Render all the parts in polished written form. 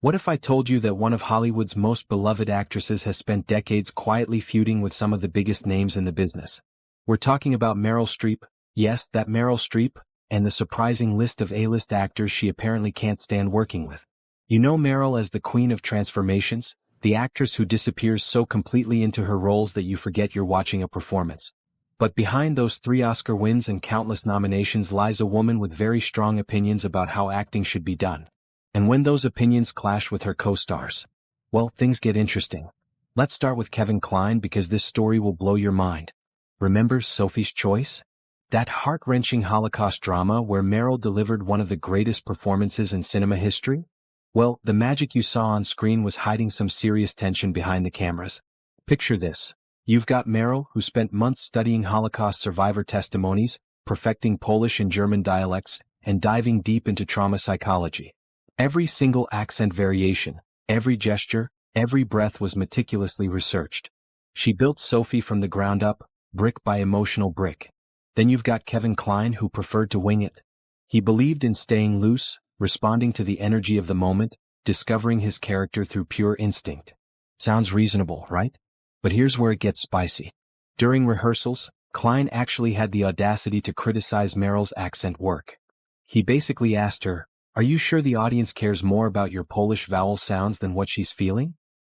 What if I told you that one of Hollywood's most beloved actresses has spent decades quietly feuding with some of the biggest names in the business? We're talking about Meryl Streep, yes, that Meryl Streep, and the surprising list of A-list actors she apparently can't stand working with. You know Meryl as the queen of transformations, the actress who disappears so completely into her roles that you forget you're watching a performance. But behind those 3 Oscar wins and countless nominations lies a woman with very strong opinions about how acting should be done. And when those opinions clash with her co-stars, well, things get interesting. Let's start with Kevin Kline because this story will blow your mind. Remember Sophie's Choice? That heart-wrenching Holocaust drama where Meryl delivered one of the greatest performances in cinema history? Well, the magic you saw on screen was hiding some serious tension behind the cameras. Picture this. You've got Meryl, who spent months studying Holocaust survivor testimonies, perfecting Polish and German dialects, and diving deep into trauma psychology. Every single accent variation, every gesture, every breath was meticulously researched. She built Sophie from the ground up, brick by emotional brick. Then you've got Kevin Kline, who preferred to wing it. He believed in staying loose, responding to the energy of the moment, discovering his character through pure instinct. Sounds reasonable, right? But here's where it gets spicy. During rehearsals, Kline actually had the audacity to criticize Meryl's accent work. He basically asked her, "Are you sure the audience cares more about your Polish vowel sounds than what she's feeling?"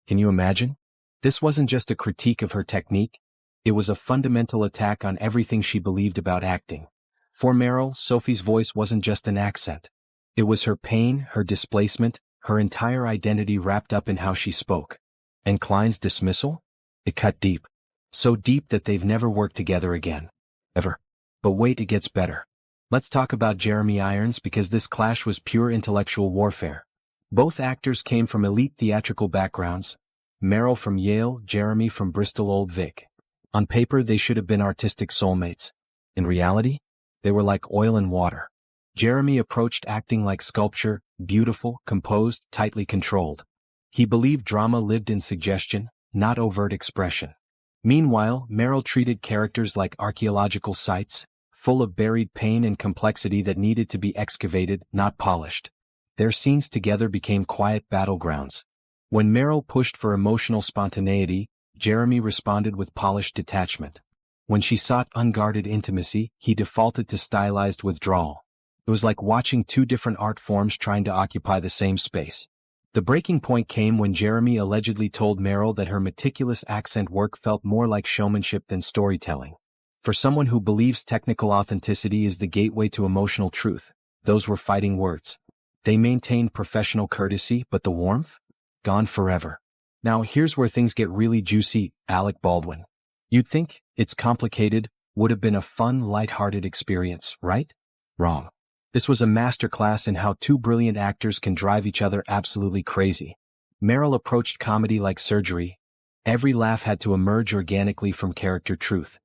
Can you imagine? This wasn't just a critique of her technique. It was a fundamental attack on everything she believed about acting. For Meryl, Sophie's voice wasn't just an accent. It was her pain, her displacement, her entire identity wrapped up in how she spoke. And Kline's dismissal? It cut deep. So deep that they've never worked together again. Ever. But wait, it gets better. Let's talk about Jeremy Irons because this clash was pure intellectual warfare. Both actors came from elite theatrical backgrounds. Meryl from Yale, Jeremy from Bristol Old Vic. On paper, they should have been artistic soulmates. In reality, they were like oil and water. Jeremy approached acting like sculpture, beautiful, composed, tightly controlled. He believed drama lived in suggestion, not overt expression. Meanwhile, Meryl treated characters like archaeological sites, full of buried pain and complexity that needed to be excavated, not polished. Their scenes together became quiet battlegrounds. When Meryl pushed for emotional spontaneity, Jeremy responded with polished detachment. When she sought unguarded intimacy, he defaulted to stylized withdrawal. It was like watching 2 different art forms trying to occupy the same space. The breaking point came when Jeremy allegedly told Meryl that her meticulous accent work felt more like showmanship than storytelling. For someone who believes technical authenticity is the gateway to emotional truth, those were fighting words. They maintained professional courtesy, but the warmth? Gone forever. Now here's where things get really juicy. Alec Baldwin. You'd think, it's complicated, would have been a fun, light-hearted experience, right? Wrong. This was a masterclass in how 2 brilliant actors can drive each other absolutely crazy. Meryl approached comedy like surgery. Every laugh had to emerge organically from character truth.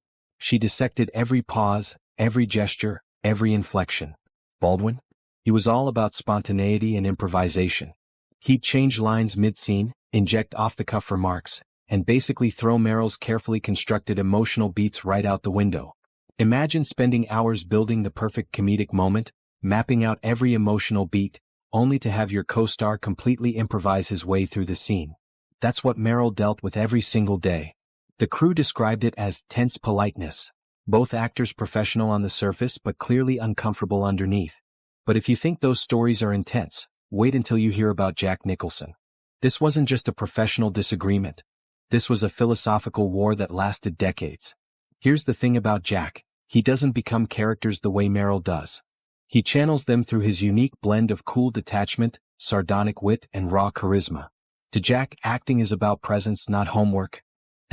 She dissected every pause, every gesture, every inflection. Baldwin? He was all about spontaneity and improvisation. He'd change lines mid-scene, inject off-the-cuff remarks, and basically throw Meryl's carefully constructed emotional beats right out the window. Imagine spending hours building the perfect comedic moment, mapping out every emotional beat, only to have your co-star completely improvise his way through the scene. That's what Meryl dealt with every single day. The crew described it as tense politeness. Both actors professional on the surface but clearly uncomfortable underneath. But if you think those stories are intense, wait until you hear about Jack Nicholson. This wasn't just a professional disagreement. This was a philosophical war that lasted decades. Here's the thing about Jack. He doesn't become characters the way Meryl does. He channels them through his unique blend of cool detachment, sardonic wit, and raw charisma. To Jack, acting is about presence, not homework.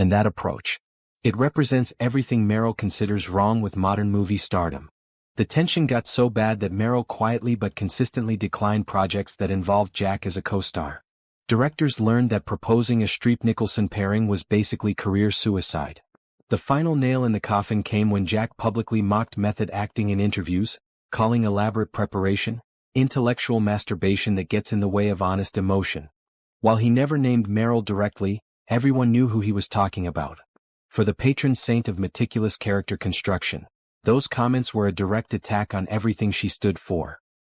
And that approach. It represents everything Meryl considers wrong with modern movie stardom. The tension got so bad that Meryl quietly but consistently declined projects that involved Jack as a co-star. Directors learned that proposing a Streep-Nicholson pairing was basically career suicide. The final nail in the coffin came when Jack publicly mocked method acting in interviews, calling elaborate preparation intellectual masturbation that gets in the way of honest emotion. While he never named Meryl directly, everyone knew who he was talking about. For the patron saint of meticulous character construction, those comments were a direct attack on everything she stood for.